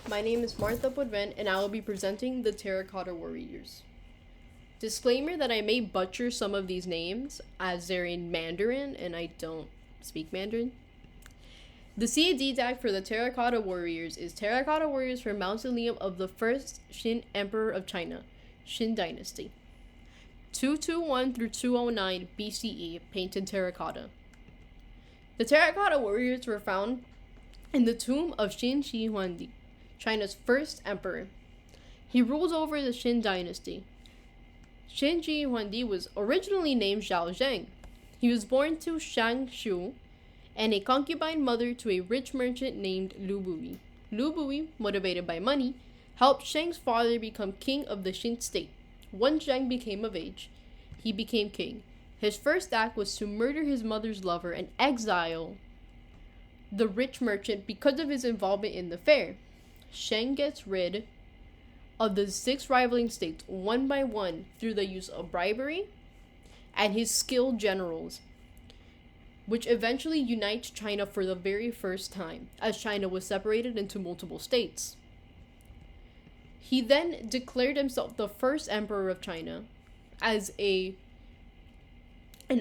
My name is Martha Podven, and I will be presenting the Terracotta Warriors. Disclaimer that I may butcher some of these names as they're in Mandarin and I don't speak Mandarin. The CED Tag for the Terracotta Warriors is Terracotta Warriors for Mausoleum of the first Qin Emperor of China, Qin Dynasty. 221 through 209 BCE, painted terracotta. The Terracotta Warriors were found in the tomb of Qin Shi Huangdi, China's first emperor. He rules over the Qin Dynasty. Qin Shi Huangdi was originally named Zhao Zheng. He was born to Shang Shu and a concubine mother to a rich merchant named Lu Bui. Lu Bui, motivated by money, helped Shang's father become king of the Qin state. Once Zheng became of age, he became king. His first act was to murder his mother's lover and exile the rich merchant because of his involvement in the affair. Shang gets rid of the 6 rivaling states one by one through the use of bribery and his skilled generals, which eventually unites China for the very first time, as China was separated into multiple states. He then declared himself the first emperor of China as in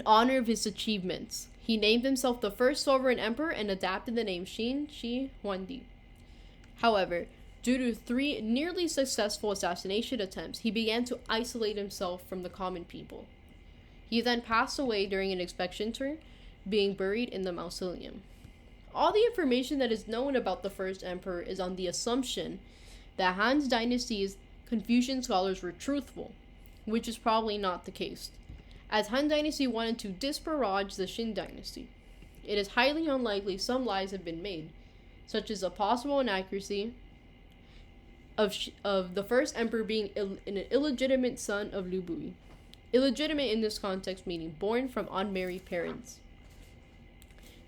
honor of his achievements. He named himself the first sovereign emperor and adapted the name Qin Shi Huangdi. However, due to 3 nearly successful assassination attempts, he began to isolate himself from the common people. He then passed away during an execution, being buried in the mausoleum. All the information that is known about the first emperor is on the assumption that Han's dynasty's Confucian scholars were truthful, which is probably not the case, as Han Dynasty wanted to disparage the Qin Dynasty. It is highly unlikely some lies have been made, such as a possible inaccuracy of the first emperor being an illegitimate son of Lu Bui. Illegitimate in this context meaning born from unmarried parents.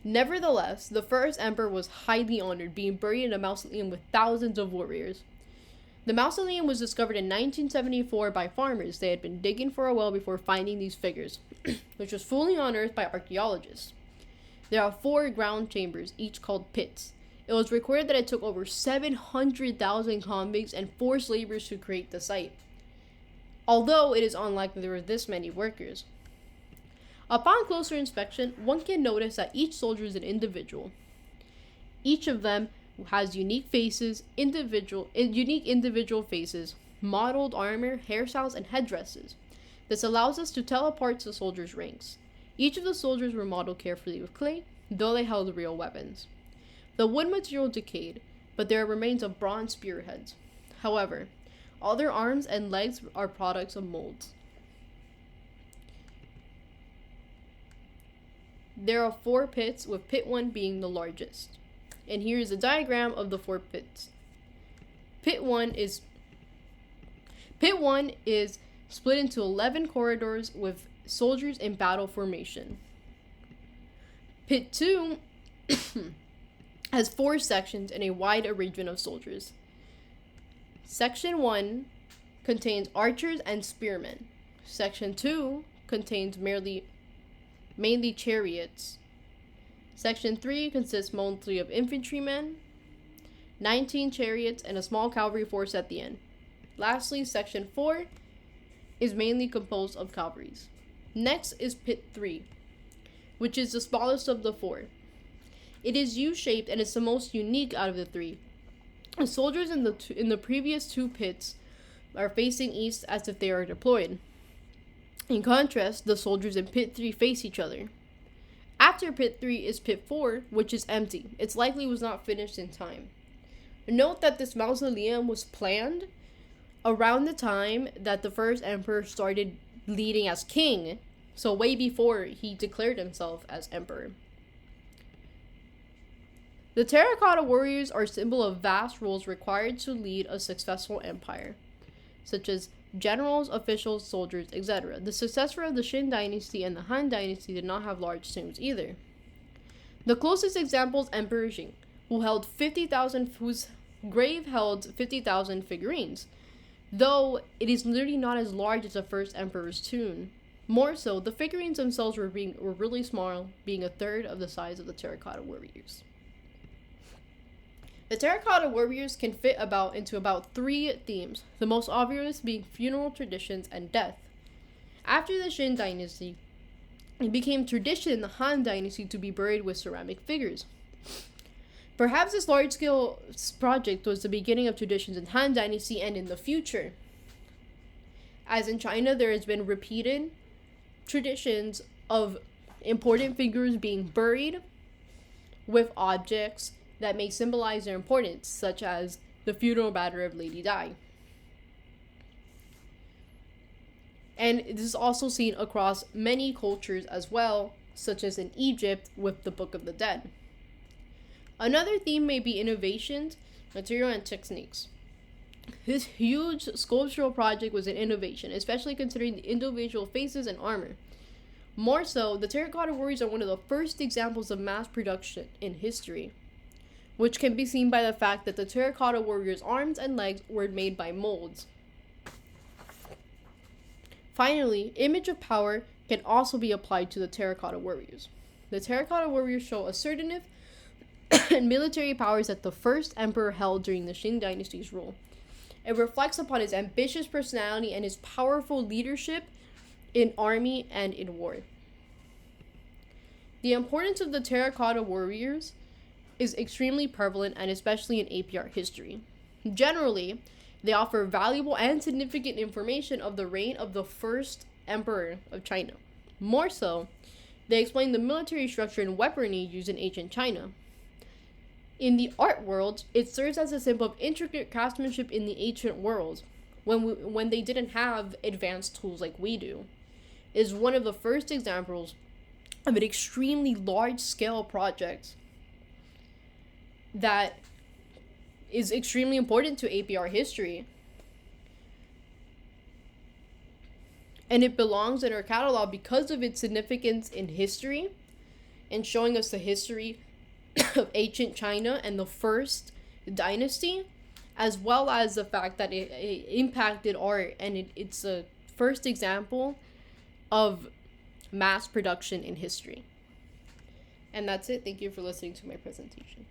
Nevertheless, the first emperor was highly honored, being buried in a mausoleum with thousands of warriors. The mausoleum was discovered in 1974 by farmers. They had been digging for a while before finding these figures, which was fully unearthed by archaeologists. There are 4 ground chambers, each called pits. It was recorded that it took over 700,000 convicts and forced laborers to create the site, although it is unlikely there were this many workers. Upon closer inspection, one can notice that each soldier is an individual. Each of them has unique individual faces, modeled armor, hairstyles, and headdresses. This allows us to tell apart the soldiers' ranks. Each of the soldiers were modeled carefully with clay, though they held real weapons. The wood material decayed, but there are remains of bronze spearheads. However, all their arms and legs are products of molds. There are 4 pits, with pit 1 being the largest. And here is a diagram of the 4 pits. Pit 1 is split into 11 corridors with soldiers in battle formation. Pit 2 has 4 sections and a wide arrangement of soldiers. Section 1 contains archers and spearmen. Section 2 contains mainly chariots. Section 3 consists mostly of infantrymen, 19 chariots, and a small cavalry force at the end. Lastly, Section 4 is mainly composed of cavalries. Next is Pit 3, which is the smallest of the 4. It is U-shaped and is the most unique out of the 3. The soldiers in the previous 2 pits are facing east as if they are deployed. In contrast, the soldiers in Pit 3 face each other. After Pit 3 is Pit 4, which is empty. It likely was not finished in time. Note that this mausoleum was planned around the time that the first emperor started leading as king, so way before he declared himself as emperor. The Terracotta Warriors are a symbol of vast roles required to lead a successful empire, such as generals, officials, soldiers, etc. The successor of the Qin Dynasty and the Han Dynasty did not have large tombs either. The closest example is Emperor Qing, whose grave held 50,000 figurines, though it is literally not as large as the first emperor's tomb. More so, the figurines themselves were really small, being a third of the size of the Terracotta Warriors. The terracotta warriors can fit into about 3 themes, the most obvious being funeral traditions and death. After the Qin Dynasty, it became tradition in the Han Dynasty to be buried with ceramic figures. Perhaps this large-scale project was the beginning of traditions in Han Dynasty and in the future. As in China, there has been repeated traditions of important figures being buried with objects that may symbolize their importance, such as the funeral matter of Lady Di. And this is also seen across many cultures as well, such as in Egypt with the Book of the Dead. Another theme may be innovations, material, and techniques. This huge sculptural project was an innovation, especially considering the individual faces and armor. More so, the terracotta warriors are one of the first examples of mass production in history, which can be seen by the fact that the terracotta warriors' arms and legs were made by molds. Finally, image of power can also be applied to the terracotta warriors. The terracotta warriors show assertiveness and military powers that the first emperor held during the Qin Dynasty's rule. It reflects upon his ambitious personality and his powerful leadership in army and in war. The importance of the terracotta warriors is extremely prevalent, and especially in APR history. Generally, they offer valuable and significant information of the reign of the first emperor of China. More so, they explain the military structure and weaponry used in ancient China. In the art world, it serves as a symbol of intricate craftsmanship in the ancient world, when they didn't have advanced tools like we do. It is one of the first examples of an extremely large-scale project that is extremely important to APR history. And it belongs in our catalog because of its significance in history and showing us the history of ancient China and the first dynasty, as well as the fact that it impacted art, and it's a first example of mass production in history. And that's it. Thank you for listening to my presentation.